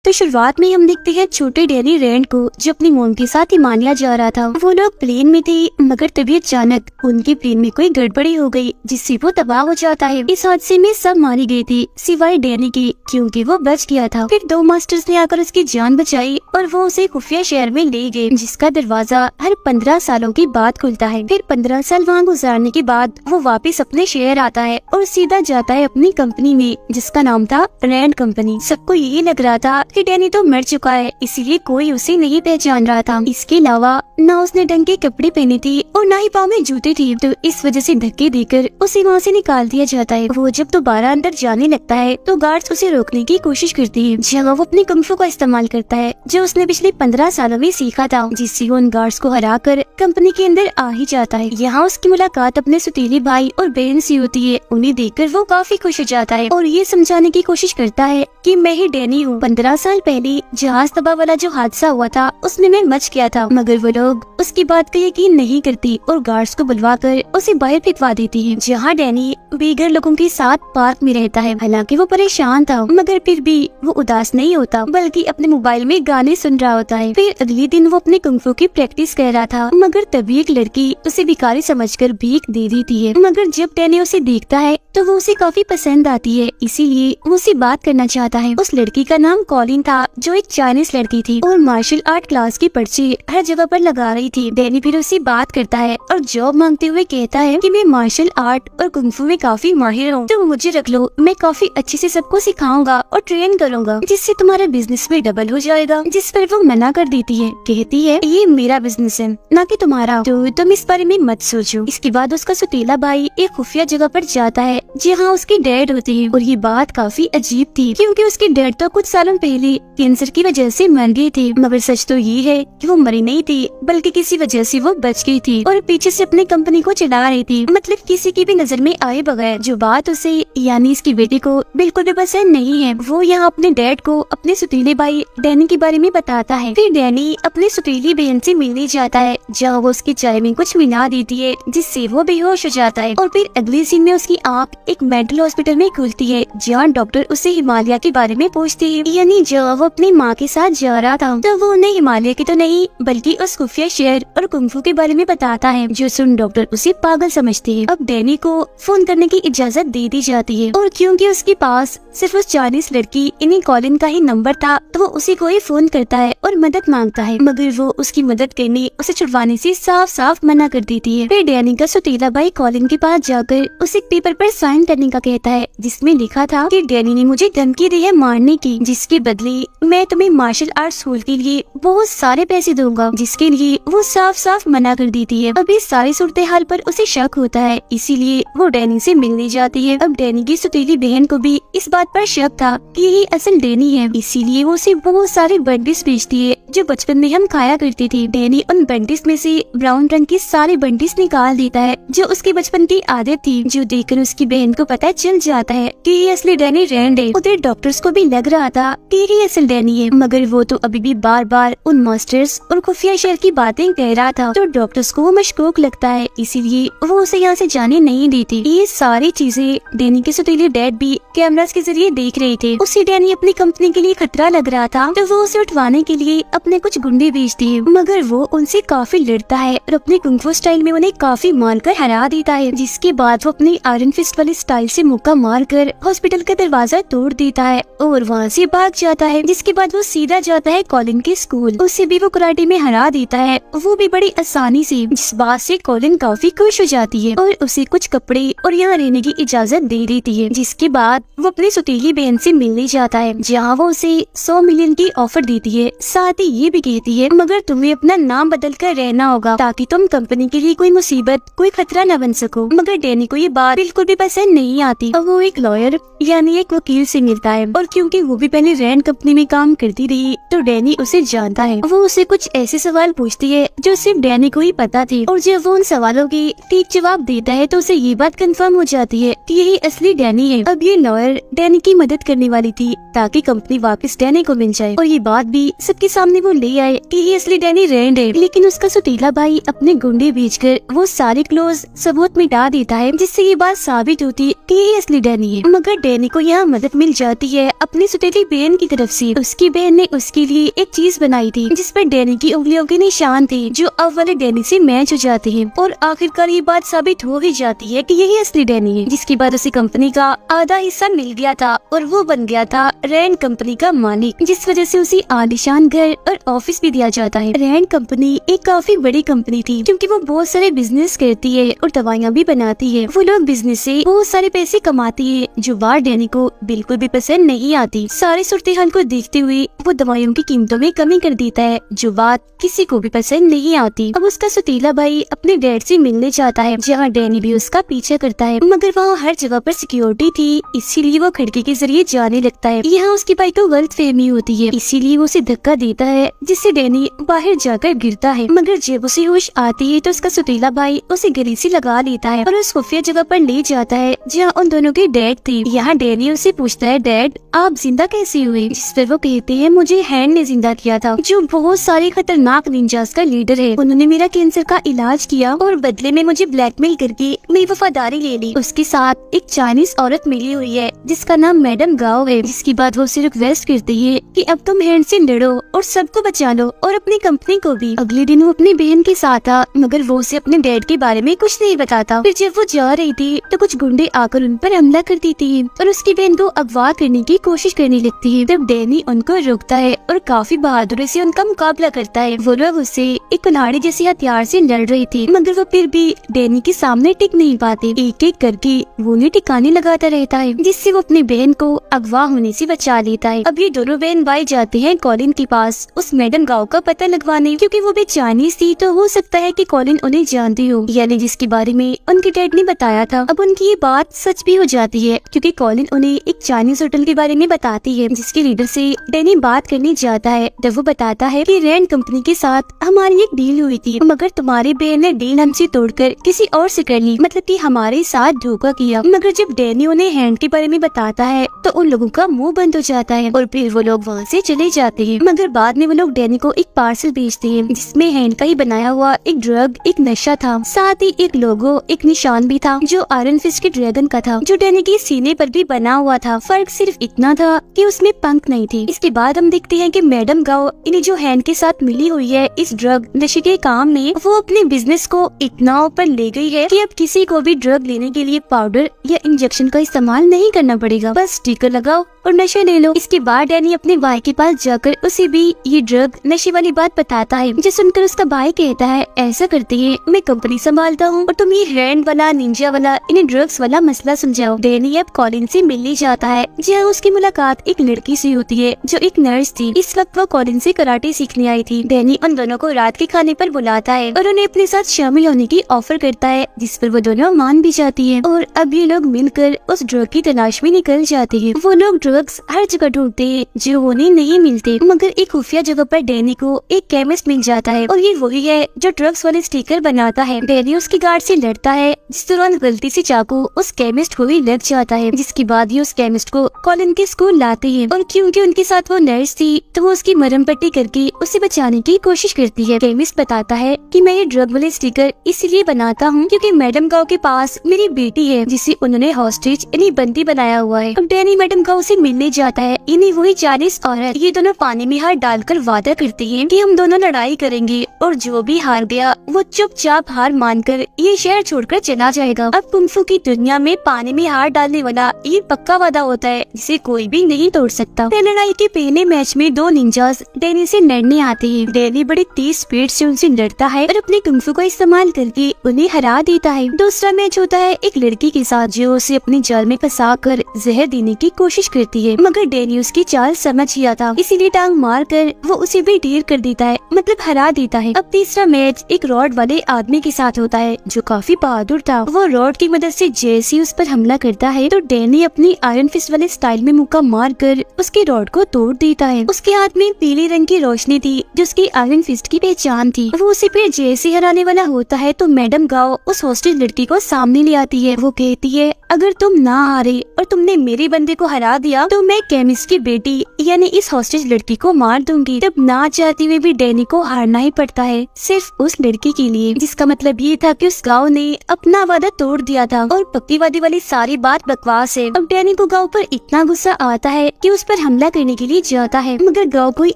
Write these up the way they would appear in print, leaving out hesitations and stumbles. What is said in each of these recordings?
तो शुरुआत में हम देखते हैं छोटे डैनी रैंड को, जो अपनी मोम के साथ हिमालय जा रहा था। वो लोग प्लेन में थे, मगर तभी अचानक उनके प्लेन में कोई गड़बड़ी हो गई, जिससे वो तबाह हो जाता है। इस हादसे में सब मारे गए थे सिवाय डैनी की, क्योंकि वो बच गया था। फिर 2 मास्टर्स ने आकर उसकी जान बचाई और वो उसे खुफिया शहर में ले गए, जिसका दरवाजा हर 15 सालों के बाद खुलता है। फिर 15 साल वहाँ गुजारने के बाद वो वापस अपने शहर आता है और सीधा जाता है अपनी कंपनी में, जिसका नाम था रैंड कंपनी। सबको यही लग रहा था कि डैनी तो मर चुका है, इसीलिए कोई उसे नहीं पहचान रहा था। इसके अलावा न उसने ढंग के कपड़े पहने थे और न ही पाँव में जूते थे, तो इस वजह से धक्के देकर उसे वहाँ से निकाल दिया जाता है। वो जब दोबारा अंदर जाने लगता है तो गार्ड्स उसे रोकने की कोशिश करते हैं, जहाँ वो अपनी कुंग फू का इस्तेमाल करता है, जो उसने पिछले 15 सालों में सीखा था, जिससे वो उन गार्ड्स को हरा कर कंपनी के अंदर आ ही जाता है। यहाँ उसकी मुलाकात अपने सुतीले भाई और बहन से होती है। उन्हें देखकर वो काफी खुश हो जाता है और ये समझाने की कोशिश करता है कि मैं ही डैनी हूँ। 15 साल पहले जहाज तबाह वाला जो हादसा हुआ था उसमें मैं बच गया था, मगर वो लोग उसकी बात का यकीन नहीं करती और गार्ड्स को बुलवाकर उसे बाहर फेंकवा देती है, जहाँ डैनी बेघर लोगों के साथ पार्क में रहता है। हालांकि वो परेशान था, मगर फिर भी वो उदास नहीं होता, बल्कि अपने मोबाइल में गाने सुन रहा होता है। फिर अगले दिन वो अपने कुंग फू की प्रैक्टिस कर रहा था, मगर तभी एक लड़की उसे भिखारी समझकर भीख दे देती है। मगर जब डैनी उसे देखता है तो वो उसे काफी पसंद आती है, इसीलिए वो उसे बात करना चाहता है। उस लड़की का नाम कॉलिन था, जो एक चाइनीज लड़की थी और मार्शल आर्ट क्लास की पर्ची हर जगह पर लगा रही थी। डैनी फिर उससे बात करता है और जॉब मांगते हुए कहता है कि मैं मार्शल आर्ट और कुंग फू में काफी माहिर हूँ, तो मुझे रख लो, मैं काफी अच्छे से सबको सिखाऊंगा और ट्रेन करूंगा, जिससे तुम्हारा बिजनेस भी डबल हो जाएगा। जिस पर वो मना कर देती है, कहती है ये मेरा बिजनेस है, ना कि तुम्हारा, तो तुम इस बारे में मत सोचो। इसके बाद उसका सुतीला भाई एक खुफिया जगह पर जाता है, जहाँ उसके डैड होते हैं, और ये बात काफी अजीब थी, क्योंकि उसके डैड तो कुछ सालों पहले कैंसर की वजह से मर गए थे। मगर सच तो ये है कि वो मरी नहीं थी, बल्कि किसी वजह से वो बच गई थी और पीछे से अपनी कंपनी को चला रही थी, मतलब किसी की भी नजर में आए बगैर। जो बात उसे यानी इसकी बेटी को बिल्कुल भी पसंद नहीं है। वो यहाँ अपने डैड को अपने सुतीले भाई डैनी के बारे में बताता है। फिर डैनी अपनी सुतीली बहन से मिलने जाता है, जहाँ वो उसकी चाय में कुछ मिला देती है, जिससे वो बेहोश हो जाता है। और फिर अगले सीन में उसकी आँख एक मेंटल हॉस्पिटल में खुलती है, जहाँ डॉक्टर उसे हिमालय के बारे में पूछते हैं। यानी जब वो अपनी माँ के साथ जा रहा था, तो वो उन्हें हिमालय की तो नहीं, बल्कि उस खुफिया शहर और कुंग फू के बारे में बताता है, जो सुन डॉक्टर उसे पागल समझते हैं। अब डैनी को फोन करने की इजाजत दे दी जाती है, और क्योंकि उसके पास सिर्फ उस चाइनीज लड़की इन्हीं कॉलिन का ही नंबर था, तो वो उसी को ही फोन करता है और मदद मांगता है, मगर वो उसकी मदद करने, उसे छुड़वाने से साफ साफ मना कर देती है। फिर डैनी का सुतीला भाई कॉलिन के पास जाकर उसे एक पेपर पर साइन करने का कहता है, जिसमें लिखा था कि डैनी ने मुझे धमकी दी है मारने की, जिसके बदले मैं तुम्हें मार्शल आर्ट स्कूल के लिए बहुत सारे पैसे दूंगा, जिसके लिए वो साफ साफ मना कर देती है। अब इस सारी सूरत हाल पर उसे शक होता है, इसीलिए वो डैनी से मिलने जाती है। अब डैनी की सुतीली बहन को भी इस बात पर शक था कि ये असल डैनी है, इसीलिए वो उसे बहुत सारे बंडिस बेचती है, जो बचपन में हम खाया करते थे। डैनी उन बंडिस में से ब्राउन रंग के सारे बंडिस निकाल देता है, जो उसके बचपन की आदत थी, जो देखकर उसकी बहन को पता चल जाता है कि ये असली डैनी रैंड है। उधर डॉक्टर्स को भी लग रहा था कि ये असल डैनी है, मगर वो तो अभी भी बार बार उन मास्टर्स और खुफिया शहर की बातें कह रहा था, तो डॉक्टर्स को मशकूक लगता है, इसीलिए वो उसे यहाँ से जाने नहीं देती। ये सारी चीजें डैनी के सुतीले डैड भी कैमरास के जरिए देख रहे थे। उसे डैनी अपनी कंपनी के लिए खतरा लग रहा था, तो वो उसे उठवाने के लिए अपने कुछ गुंडे भेजती है, मगर वो उनसे काफी लड़ता है और अपने कुंग फू स्टाइल में उन्हें काफी मारकर हरा देता है, जिसके बाद वो अपनी आयरन फिस्ट वाले स्टाइल से मुक्का मारकर हॉस्पिटल का दरवाजा तोड़ देता है और वहाँ से भाग जाता है। जिसके बाद वो सीधा जाता है कॉलिन के स्कूल, उसे भी वो कराटे में हरा देता है, वो भी बड़ी आसानी से, जिस बात से कॉलिन काफी खुश हो जाती है और उसे कुछ कपड़े और यहाँ रहने की इजाजत दे देती है। जिसके बाद वो अपनी सुतीली बहन से मिलने जाता है, जहाँ वो उसे 100 मिलियन की ऑफर देती है, साथ ही ये भी कहती है मगर तुम्हें अपना नाम बदल कर रहना होगा, ताकि तुम कंपनी के लिए कोई मुसीबत, कोई खतरा न बन सको। मगर डैनी को ये बात बिल्कुल भी पसंद नहीं आती। अब वो एक लॉयर यानी एक वकील से मिलता है, और क्योंकि वो भी पहले रैंड कंपनी में काम करती रही, तो डैनी उसे जानता है। वो उसे कुछ ऐसे सवाल पूछती है जो सिर्फ डैनी को ही पता थी, और जब वो उन सवालों के ठीक जवाब देता है तो उसे ये बात कंफर्म हो जाती है कि यही असली डैनी है। अब ये लॉयर डैनी की मदद करने वाली थी, ताकि कंपनी वापस डैनी को मिल जाए, और ये बात भी सबके सामने वो ले आए कि ये असली डैनी रैंड है। लेकिन उसका सुतीला भाई अपने गुंडे भेजकर वो सारे क्लोज सबूत मिटा देता है, जिससे ये बात साबित होती कि ये असली डैनी है। मगर डैनी को यहाँ मदद मिल जाती है अपनी सुतीली बहन की तरफ से उसकी बहन ने उसके लिए एक चीज बनाई थी जिस पर डैनी की उंगलियों के निशान थे जो अब वाले डैनी से मैच हो जाते हैं और आखिरकार ये बात साबित हो ही जाती है कि यही असली डैनी है। जिसके बाद उसे कंपनी का आधा हिस्सा मिल गया था और वो बन गया था रैंड कंपनी का मालिक, जिस वजह से उसे आलीशान घर और ऑफिस भी दिया जाता है। रैंड कंपनी एक काफी बड़ी कंपनी थी क्योंकि वो बहुत सारे बिजनेस करती है और दवाइयाँ भी बनाती है। वो लोग बिजनेस से बहुत सारे पैसे कमाती है जो बात डैनी को बिल्कुल भी पसंद नहीं आती। सारे सूरत-ए-हाल को देखते हुए वो दवाइयों की कीमतों में कमी कर देता है जो बात किसी को भी पसंद नहीं आती। अब उसका सतीला भाई अपने डैड से मिलने जाता है जहाँ डैनी भी उसका पीछा करता है, मगर वहाँ हर जगह पर सिक्योरिटी थी इसीलिए वो खिड़की के जरिए जाने लगता है। यहाँ उसके भाई को गलतफहमी होती है इसीलिए वो उसे धक्का देता है जिससे डैनी बाहर जाकर गिरता है, मगर जब उसे होश आती है तो उसका सतीला भाई उसे गले से लगा लेता है और उस खुफिया जगह पर ले जाता है जहाँ उन दोनों के डैड थे। यहाँ डैनी उसे पूछता है, डैड आप जिंदा कैसे हुए? जिस पर वो कहते हैं, मुझे हैंड ने जिंदा किया था जो बहुत सारे खतरनाक निंजास का लीडर है। उन्होंने मेरा कैंसर का इलाज किया और बदले में मुझे ब्लैकमेल करके मेरी वफादारी ले ली। उसके साथ एक चाइनीज औरत मिली हुई है जिसका नाम मैडम गाओ है। जिसके बाद वो सिर्फ रिक्वेस्ट करती है कि अब तुम हैंड से लड़ो और सबको बचा लो और अपनी कंपनी को भी। अगले दिन वो अपनी बहन के साथ था मगर वो उसे अपने डैड के बारे में कुछ नहीं बताता। फिर जब वो जा रही थी तो कुछ गुंडे आकर उन पर हमला कर देती है और उसकी बहन को अगवा करने की कोशिश करने लगती है। तब डैनी उनको रोकता है और काफी बहादुरी से उनका मुकाबला करता है। वो लोग उससे एक कुल्हाड़ी जैसे हथियार से लड़ रहे थे मगर वो फिर भी डैनी के सामने टिक नहीं पाते। एक एक करके वो उन्हें टिकाने लगाता रहता है जिससे वो अपनी बहन को अगवा होने से बचा लेता है। अब ये दोनों बहन भाई जाते हैं कॉलिन के पास उस मैडम गाओ का पता लगवाने, क्योंकि वो भी चाइनीज थी तो हो सकता है कि कॉलिन उन्हें जानती हो, यानी जिसके बारे में उनके डैड ने बताया था। अब उनकी ये बात सच भी हो जाती है क्योंकि कॉलिन उन्हें एक चाइनीज होटल के बारे में बताती है जिसके लीडर से डैनी बात करने जाता है। तब वो बताता है कि रैंड कंपनी के साथ हमारी एक डील हुई थी मगर तुम्हारी बहन ने डील हमसे तोड़कर किसी और से कर ली, मतलब कि हमारे साथ धोखा किया। मगर जब डैनी उन्हें हैंड के बारे में बताता है तो उन लोगों का मुंह बंद हो जाता है और फिर वो लोग वहाँ से चले जाते हैं। मगर बाद में वो लोग डैनी को एक पार्सल भेजते हैं जिसमें हैंड का ही बनाया हुआ एक ड्रग, एक नशा था, साथ ही एक लोगो, एक निशान भी था जो आयरन फिस्ट के ड्रैगन का था जो डैनी के सीने पर भी बना हुआ था। फर्क सिर्फ इतना था कि उसमें पंख नहीं थे। इसके बाद हम देखते हैं कि मैडम गाओ इन्हें जो हैंड के साथ मिली हुई है इस ड्रग नशे के काम में, वो अपने बिजनेस को इतना ऊपर ले गई है कि अब किसी को भी ड्रग लेने के लिए पाउडर या इंजेक्शन का इस्तेमाल नहीं करना पड़ेगा, बस स्टिकर लगाओ और नशा ले लो। इसके बाद डैनी अपने भाई के पास जाकर उसे भी ये ड्रग नशे वाली बात बताता है, जो सुनकर उसका भाई कहता है, ऐसा करती है मैं कंपनी संभालता हूँ और तुम ये हैंड वाला, निंजा वाला, इन्हें ड्रग्स वाला मसला सुलझाओ। डैनी अब कॉलिन से मिलने जाता है जहाँ उसकी मुलाकात एक लड़की से होती है जो एक नर्स थी। इस वक्त वो कॉलिन से कराटे सीखने आई थी। डैनी उन दोनों को रात के खाने पर बुलाता है और उन्हें अपने साथ शामिल होने की ऑफर करता है जिस पर वो दोनों मान भी जाती है और अब ये लोग मिलकर उस ड्रग की तलाश में निकल जाते हैं। वो लोग ड्रग्स हर जगह ढूंढते हैं जो उन्हें नहीं मिलते, मगर एक खुफिया जगह पर डैनी को एक केमिस्ट मिल जाता है और ये वही है जो ड्रग्स वाले स्टिकर बनाता है। डैनी उसकी गार्ड से लड़ता है जिस दौरान गलती से चाकू उस केमिस्ट को भी लग जाता है, जिसके बाद ये उस केमिस्ट को कॉलिन के स्कूल लाते हैं और क्योंकि उनके साथ वो नर्स थी तो वो उसकी मरहम पट्टी करके उसे बचाने की कोशिश करती है। केमिस्ट बताता है कि मैं ये ड्रग वाले स्टिकर इसलिए बनाता हूँ क्योंकि मैडम गाओ के पास मेरी बेटी है जिसे उन्होंने हॉस्टेज यानी बंदी बनाया हुआ है। अब डैनी मैडम गाओ से मिलने जाता है, इन्हीं वही चाइनीज औरत। ये दोनों पानी में हाथ डालकर वादा करते हैं कि हम दोनों लड़ाई करेंगे और जो भी हार गया वो चुपचाप हार मानकर ये शहर छोड़कर चला जाएगा। अब कुंफू की दुनिया में पानी में हाथ डालने वाला ये पक्का वादा होता है जिसे कोई भी नहीं तोड़ सकता। लड़ाई के पहले मैच में दो निंजास डैनी से लड़ने आते हैं। डैनी बड़ी तेज स्पीड से उनसे लड़ता है और अपने कुंफू का इस्तेमाल करके उन्हें हरा देता है। दूसरा मैच होता है एक लड़की के साथ जो उसे अपने जाल में फंसा कर जहर देने की कोशिश करती है, मगर डैनी उसकी चाल समझ गया था इसीलिए टांग मार कर वो उसे भी ढेर कर देता है, मतलब हरा देता है। अब तीसरा मैच एक रॉड वाले आदमी के साथ होता है जो काफी बहादुर था। वो रॉड की मदद से जैसे उस पर हमला करता है तो डैनी अपनी आयरन फिस्ट वाले स्टाइल में मुक्का मार कर उसके रॉड को तोड़ देता है। उसके हाथ में पीले रंग की रोशनी थी जो उसकी आयरन फिस्ट की पहचान थी। वो उसे फिर जैसे हराने वाला होता है तो मैडम गाओ उस हॉस्टेज लड़की को सामने ले आती है। वो कहती है, अगर तुम ना हारे और तुमने मेरे बंदे को हरा दिया तो मैं केमिस्ट की बेटी यानी इस हॉस्टेज लड़की को मार दूंगी। तब ना चाहते हुए भी डैनी को हारना ही पड़ता है, सिर्फ उस लड़की के लिए, जिसका मतलब ये था कि उस गाँव ने अपना वादा तोड़ दिया था और पक्कीवादी वाली सारी बात बकवास है। अब डैनी को गाँव पर इतना गुस्सा आता है कि उस पर हमला करने के लिए जाता है, मगर गाँव कोई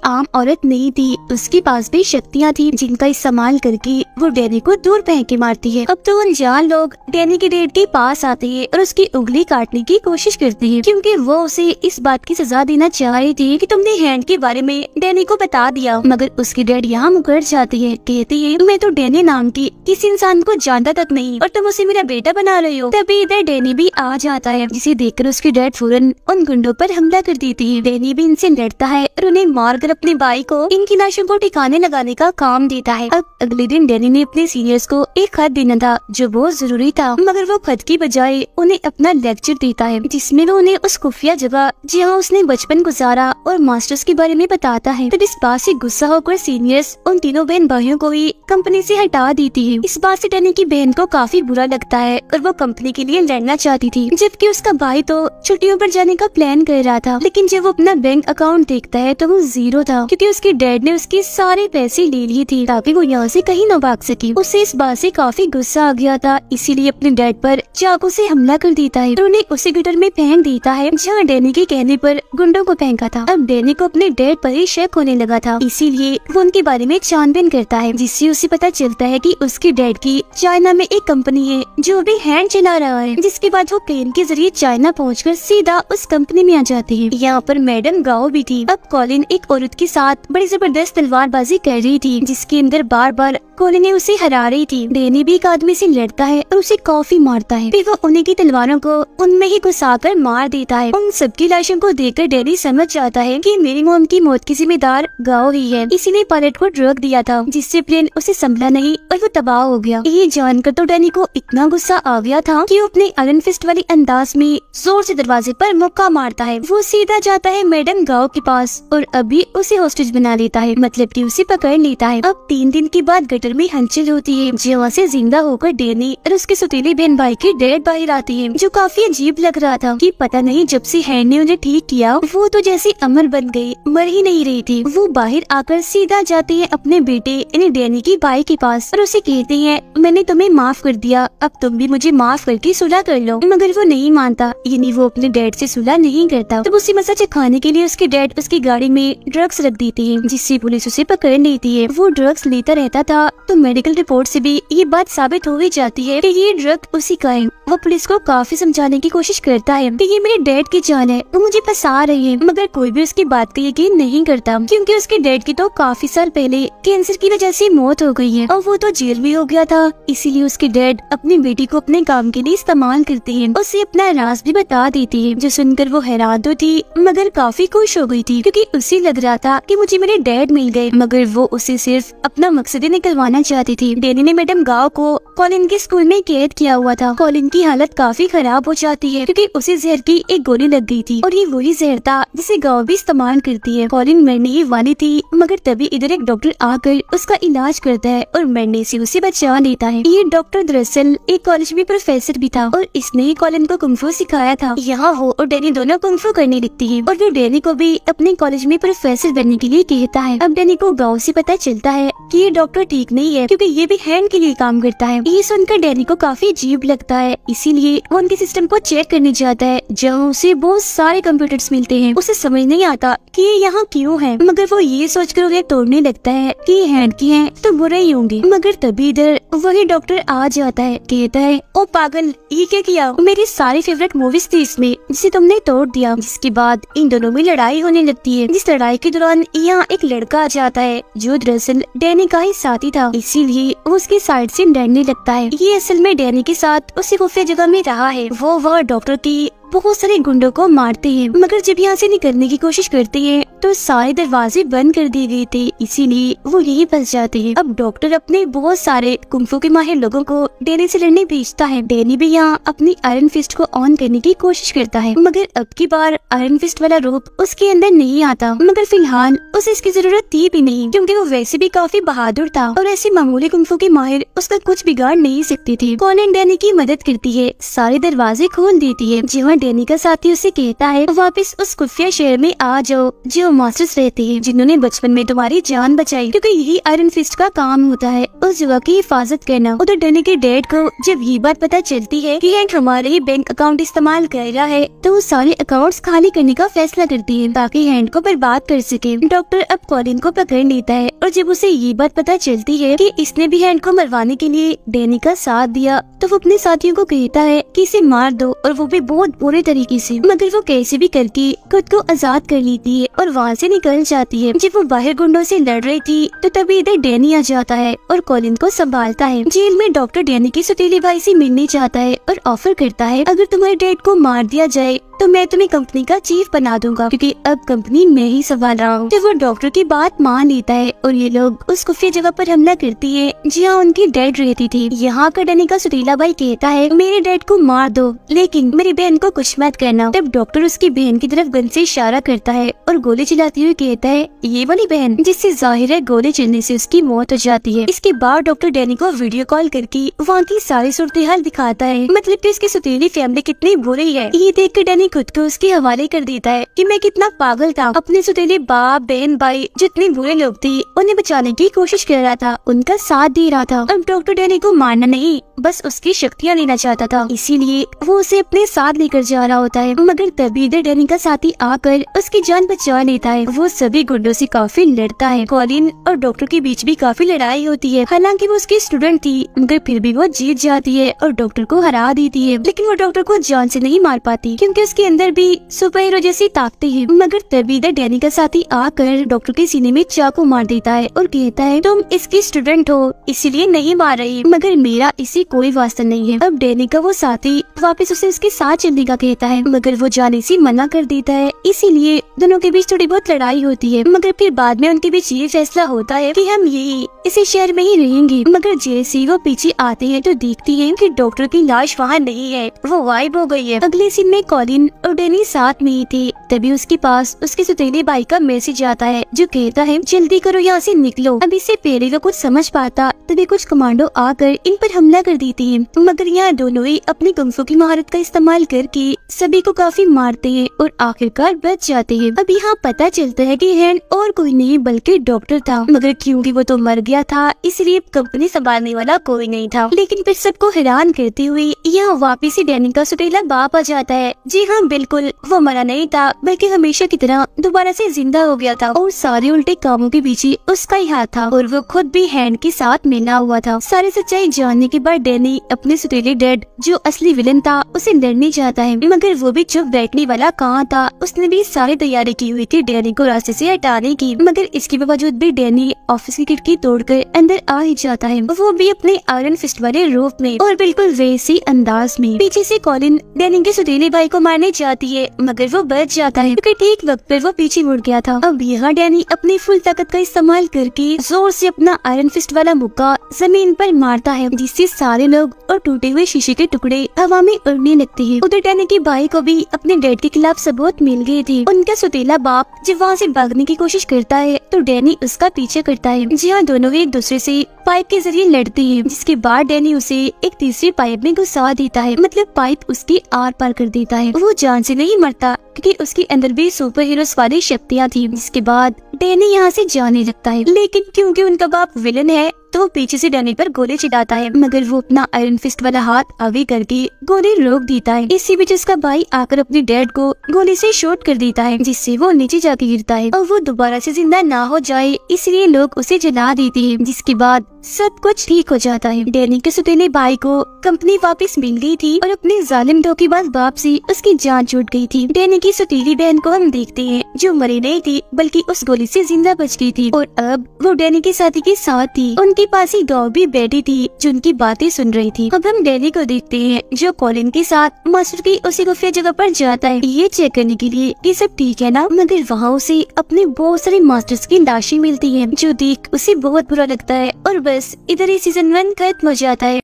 आम औरत नहीं थी, उसके पास भी शक्तियाँ थी जिनका इस्तेमाल करके वो डैनी को दूर फेंक के मारती है। अब तो अनजान लोग डैनी के डैड के पास आते हैं और उसकी उंगली काटने की कोशिश करते हैं, क्योंकि वो उसे इस बात की सजा देना चाह रही थी कि तुमने हैंड के बारे में डैनी को बता दिया। मगर उसके डैड यहाँ मुकर जाते हैं, कहते हैं मैं तो डैनी नाम की किसी इंसान को जानता तक नहीं और तुम उसे मेरा बेटा बना रहे हो। तभी इधर डैनी भी आ जाता है, जिसे देखकर उसके डैड फौरन उन गुंडों पर हमला कर देते हैं। डैनी भी इनसे लड़ता है और उन्हें मारकर अपने भाई को इनकी लाशों को ठिकाने लगाने का काम देता है। अब अगले दिन डैनी ने अपने सीनियर्स को एक खत देना था जो बहुत जरूरी था, मगर वो खत की बजाय उन्हें अपना लेक्चर देता है, जिसमें वो उन्हें उस खुफिया जगह जहाँ उसने बचपन गुजारा और मास्टर्स के बारे में बताता है। तब इस बात से गुस्सा होकर सीनियर्स उन तीनों बहन भाइयों को ही कंपनी से हटा देती है। इस बात से डैनी की बहन को काफी बुरा लगता है और वो कंपनी के लिए लड़ना चाहती थी, जबकि उसका भाई तो छुट्टियों पर जाने का प्लान कर रहा था। लेकिन जब वो अपना बैंक अकाउंट देखता है तो वो जीरो था, क्योंकि उसके डैड ने उसके सारे पैसे ले लिए थे ताकि वो यहाँ से कहीं न भाग सके। उसे इस बात से काफी गुस्सा आ गया था, इसीलिए अपने डैड पर चाकू से हमला कर देता है और उन्हें उसी गटर में फेंक देता है जहाँ डैनी के कहने पर गुंडों को फेंका था। अब डैनी को अपने डैड पर ही शक होने लगा था, इसीलिए वो उनके बारे में छानबीन करता है, जिससे उसे पता चलता है कि उसके डैड की चाइना में एक कंपनी है जो अभी हैंड चला रहा है। जिसके बाद वो प्लेन के जरिए चाइना पहुंचकर सीधा उस कंपनी में आ जाते हैं। यहाँ पर मैडम गाओ भी थी। अब कॉलिन एक औरत के साथ बड़ी जबरदस्त तलवारबाजी कर रही थी, जिसके अंदर बार बार कॉलिन ने उसे हरा रही थी। डैनी भी एक आदमी से लड़ता है और उसे काफी मारता है, फिर वो उन्हीं की तलवारों को उनमें ही घुसाकर मार देता है। उन सबकी लाशों को देखकर डैनी समझ जाता है कि मेरी मॉम की मौत की जिम्मेदार गाओ ही है, इसीलिए पायलट को ड्रग दिया था जिससे प्लेन उसे संभला नहीं और वो तबाह हो गया। ये जानकर तो डैनी को इतना गुस्सा आ गया था कि वो अपने आयरन फिस्ट वाली अंदाज में जोर से दरवाजे पर मुक्का मारता है। वो सीधा जाता है मैडम गाओ के पास और अभी उसे होस्टेज बना लेता है, मतलब कि उसे पकड़ लेता है। अब 3 दिन के बाद गटर में हलचल होती है, जहाँ से जिंदा होकर डैनी और उसके सौतेले बहन भाई के डैड बाहर आते हैं, जो काफी अजीब लग रहा था कि पता नहीं जब से हैंड ने उन्हें ठीक किया वो तो जैसे अमर बन गई, मर ही नहीं रही थी। वो बाहर आकर सीधा जाते हैं अपने बेटे यानी डैनी के भाई के पास और उसे कहते हैं मैंने तुम्हें माफ कर दिया, अब तुम भी मुझे माफ करके सुलह कर लो। मगर वो नहीं मानता, यानी वो अपने डैड से सुलह नहीं करता। तब उसे मजा चखाने के लिए उसके डैड उसकी गाड़ी में ड्रग्स रख देते हैं, जिससे पुलिस उसे पकड़ लेती है। वो ड्रग्स लेता रहता था तो मेडिकल रिपोर्ट से भी ये बात साबित हो ही जाती है कि ये ड्रग उसी का है। वो पुलिस को काफी समझाने की कोशिश करता है कि ये मेरे डैड की जान है, वो मुझे फंसा रही है, मगर कोई भी उसकी बात का यकीन नहीं करता, क्योंकि उसके डैड की तो काफी साल पहले कैंसर की वजह से मौत हो गई है और वो तो जेल भी हो गया था। इसीलिए उसके डैड अपनी बेटी को अपने काम के लिए इस्तेमाल करते हैं, उसे अपना राज भी बता देती है, जो सुनकर वो हैरान तो थी मगर काफी खुश हो गई थी, क्योंकि उसे लग रहा था कि मुझे मेरे डैड मिल गए, मगर वो उसे सिर्फ अपना मकसद ही निकलवाना चाहती थी। डैनी ने मैडम गाओ को कॉलिन के स्कूल में कैद किया हुआ था। कॉलिन की हालत काफी खराब हो जाती है, क्योंकि उसे जहर की एक गोली लग गई थी और ये वही जहर था जिसे गाओ भी इस्तेमाल करती है। कॉलिन मरने ही वाली थी, मगर तभी इधर एक डॉक्टर आकर उसका इलाज करता है और मरने से उसे बचा लेता है। ये डॉक्टर दरअसल एक कॉलेज में प्रोफेसर भी था और इसने ही कॉलिन को कुंफू सिखाया था। यहाँ हो और डैनी दोनों कुंफू करने लगती है और वो डैनी को भी अपने कॉलेज में प्रोफेसर बनने के लिए कहता है। अब डैनी को गाँव से पता चलता है कि ये डॉक्टर ठीक नहीं है, क्योंकि ये भी हैंड के लिए काम करता है। ये सुनकर डैनी को काफी अजीब लगता है, इसीलिए वो उनके सिस्टम को चेक करने जाता है, जहाँ उसे बहुत सारे कंप्यूटर्स मिलते हैं। उसे समझ नहीं आता कि ये यहाँ क्यों है, मगर वो ये सोचकर उन्हें तोड़ने लगता है कि ये हैंड की हैं तो बुरे ही होंगे। मगर तभी इधर वही डॉक्टर आ जाता है, कहता है ओ पागल, ये क्या किया, मेरी सारी फेवरेट मूवीज थी इसमें, जिसे तुमने तोड़ दिया। जिसके बाद इन दोनों में लड़ाई होने लगती है। जिस लड़ाई के दौरान यहाँ एक लड़का आ जाता है जो दरअसल डैनी का ही साथी था, इसीलिए वो उसकी साइड से डरने लगता है। ये असल में डैनी के साथ उसी खुफिया जगह में रहा है। वो डॉक्टर की बहुत सारे गुंडों को मारते हैं, मगर जब यहाँ से निकलने की कोशिश करते हैं तो सारे दरवाजे बंद कर दिए गए थे, इसीलिए वो यहीं फंस जाते हैं। अब डॉक्टर अपने बहुत सारे कुंफू के माहिर लोगों को डैनी से लड़ने भेजता है। डैनी भी यहाँ अपनी आयरन फिस्ट को ऑन करने की कोशिश करता है, मगर अब की बार आयरन फिस्ट वाला रूप उसके अंदर नहीं आता। मगर फिलहाल उसे इसकी जरूरत थी भी नहीं, क्योंकि वो वैसे भी काफी बहादुर था और ऐसे मामूली कुंफू के माहिर उसका कुछ बिगाड़ नहीं सकती थी। कॉलिन डैनी की मदद करती है, सारे दरवाजे खोल देती है। जहाँ डैनी का साथी उसे कहता है वापस उस खुफिया शहर में आ जाओ जो मास्टर्स रहते हैं, जिन्होंने बचपन में तुम्हारी जान बचाई, क्योंकि यही आयरन फिस्ट का काम होता है, उस जगह की हिफाजत करना। उधर डैनी के डैड को जब ये बात पता चलती है कि हैंक हमारे ही बैंक अकाउंट इस्तेमाल कर रहा है, तो वो सारे अकाउंट्स खाली करने का फैसला करती है ताकि हैंक को बर्बाद कर सके। डॉक्टर अब कॉलिन को पकड़ लेता है और जब उसे ये बात पता चलती है कि इसने भी हैंक को मरवाने के लिए डैनी का साथ दिया, तो वो अपने साथियों को कहता है कि इसे मार दो, और वो भी बहुत बुरे तरीके से। मगर वो कैसे भी करके खुद को आजाद कर लेती है और वहाँ से निकल जाती है। जब वो बाहर गुंडों से लड़ रही थी तो तभी इधर डैनी आ जाता है और कॉलिन को संभालता है। जेल में डॉक्टर डैनी के सौतेले भाई से मिलने चाहता है और ऑफर करता है अगर तुम्हारे डैड को मार दिया जाए तो मैं तुम्हें कंपनी का चीफ बना दूंगा, क्योंकि अब कंपनी मैं ही संभाल रहा हूँ। जब वो डॉक्टर की बात मान लेता है और ये लोग उस खुफिया जगह पर हमला करती है जहाँ उनकी डैड रहती थी। यहाँ का डैनी का सौतेला भाई कहता है मेरे डैड को मार दो, लेकिन मेरी बहन को कुछ मत करना। तब डॉक्टर उसकी बहन की तरफ गन से इशारा करता है और गोली चलाते हुए कहता है ये वाली बहन, जिससे जाहिर है गोली चलने से उसकी मौत हो जाती है। इसके बाद डॉक्टर डैनी को वीडियो कॉल करके वहाँ की सारी सूरत हाल दिखाता है, मतलब कि उसकी सौतेली फैमिली कितनी बुरी है। ये देख कर डैनी खुद को उसके हवाले कर देता है कि मैं कितना पागल था, अपने सौतेले बाप बहन भाई जितने बुरे लोग थे उन्हें बचाने की कोशिश कर रहा था, उनका साथ दे रहा था। अब डॉक्टर डैनी को मारना नहीं, बस उसकी शक्तियाँ लेना चाहता था, इसीलिए वो उसे अपने साथ लेकर जा रहा होता है। मगर तभी इधर डैनी का साथी आकर उसकी जान बचा लेता है। वो सभी गुंडों से काफी लड़ता है। कॉलिन और डॉक्टर के बीच भी काफी लड़ाई होती है। हालांकि वो उसकी स्टूडेंट थी, मगर फिर भी वो जीत जाती है और डॉक्टर को हरा देती है। लेकिन वो डॉक्टर को जान से नहीं मार पाती, क्योंकि उसके अंदर भी सुपर हीरो जैसी ताकतें हैं। मगर तभी इधर डैनी का साथी आकर डॉक्टर के सीने में चाकू मार देता है और कहता है तुम इसकी स्टूडेंट हो इसीलिए नहीं मार रही, मगर मेरा इसी कोई वास्ता नहीं है। अब डैनी का वो साथी वापस उसे उसके साथ चलने का कहता है, मगर वो जाने से मना कर देता है। इसीलिए दोनों के बीच थोड़ी बहुत लड़ाई होती है, मगर फिर बाद में उनके बीच ये फैसला होता है कि हम यही इसी शहर में ही रहेंगे। मगर जैसे वो पीछे आते हैं तो देखती हैं कि डॉक्टर की लाश वहाँ नहीं है, वो गायब हो गई है। अगले सीन में कॉलिन और डैनी साथ में ही थे, तभी उसके पास उसके सौतेले भाई का मैसेज आता है जो कहता है जल्दी करो यहाँ से निकलो। अब इससे पहले वो कुछ समझ पाता तभी कुछ कमांडो आकर इन पर हमला कर देते हैं, मगर यहाँ दोनों ही अपनी कुंफू की महारत का इस्तेमाल करके सभी को काफी मारते हैं और आखिरकार बच जाते हैं। अब यहाँ पता चलता है कि हैंड और कोई नहीं बल्कि डॉक्टर था, मगर क्योंकि वो तो मर गया था इसलिए कंपनी संभालने वाला कोई नहीं था। लेकिन फिर सबको हैरान करते हुए यहाँ वापिस ही डैनी का सौतेला बाप आ जाता है। जी हाँ, बिल्कुल वो मरा नहीं था, बल्कि हमेशा की तरह दोबारा से जिंदा हो गया था और सारे उल्टे कामों के पीछे उसका ही हाथ था और वो खुद भी हैंड के साथ मिला हुआ था। सारी सच्चाई जानने के बाद डैनी अपने सौतेले डैड जो असली विलन था उसे लड़ने चाहता है, मगर वो भी चुप बैठने वाला कहाँ था। उसने भी सारी तैयारी की हुई थी डैनी को रास्ते से हटाने की, मगर इसके बावजूद भी डैनी ऑफिस की खिड़की तोड़कर अंदर आ ही जाता है, वो भी अपने आयरन फिस्ट वाले रूप में और बिल्कुल वैसे अंदाज में। पीछे से कॉलिन डैनी के सौतेले भाई को मारने जाती है, मगर वो बच जाता है क्योंकि ठीक वक्त पर वो पीछे मुड़ गया था। अब यहाँ डैनी अपनी फुल ताकत का इस्तेमाल करके जोर से अपना आयरन फिस्ट वाला मुक्का जमीन पर मारता है, जिससे सारे लोग और टूटे हुए शीशे के टुकड़े हवा में उड़ने लगते हैं। उधर डैनी के भाई को भी अपने डैड के खिलाफ सबूत मिल गए थे। उनका सौतेला बाप जब वहाँ से भागने की कोशिश करता है तो डैनी उसका पीछे करता है, जहाँ दोनों एक दूसरे से पाइप के जरिए लड़ते हैं, जिसके बाद डैनी उसे एक तीसरी पाइप में घुसा देता है, मतलब पाइप उसकी आर पार कर देता है। वो जान से नहीं मरता क्योंकि उसके अंदर भी सुपर हीरोज वाली शक्तियाँ थी। जिसके बाद डैनी यहाँ से जाने लगता है, लेकिन क्योंकि उनका बाप विलन है तो वो पीछे से डैनी पर गोली चलाता है, मगर वो अपना आयरन फिस्ट वाला हाथ आगे करके गोली रोक देता है। इसी बीच उसका भाई आकर अपने डैड को गोली से शॉट कर देता है, जिससे वो नीचे जाके गिरता है और वो दोबारा से जिंदा ना हो जाए इसलिए लोग उसे जला देते हैं। जिसके बाद सब कुछ ठीक हो जाता है। डैनी के सौतेले भाई को कंपनी वापस मिल गई थी और अपने जालिम धोखेबाज बाप से उसकी जान छूट गई थी। डैनी की सौतेली बहन को हम देखते हैं जो मरी नहीं थी बल्कि उस गोली से जिंदा बच गई थी और अब वो डैनी की साथी के साथ थी। उनके पास ही डॉग भी बैठी थी जो उनकी बातें सुन रही थी। अब हम डैनी को देखते हैं जो कॉलिन के साथ मास्टर की उसी खुफिया जगह पर जाता है ये चेक करने के लिए कि सब ठीक है ना, मगर वहाँ उसे अपने बहुत सारे मास्टर्स की लाशें मिलती है जो देख उसे बहुत बुरा लगता है और बस इधर ही सीजन 1 खत्म हो जाता है।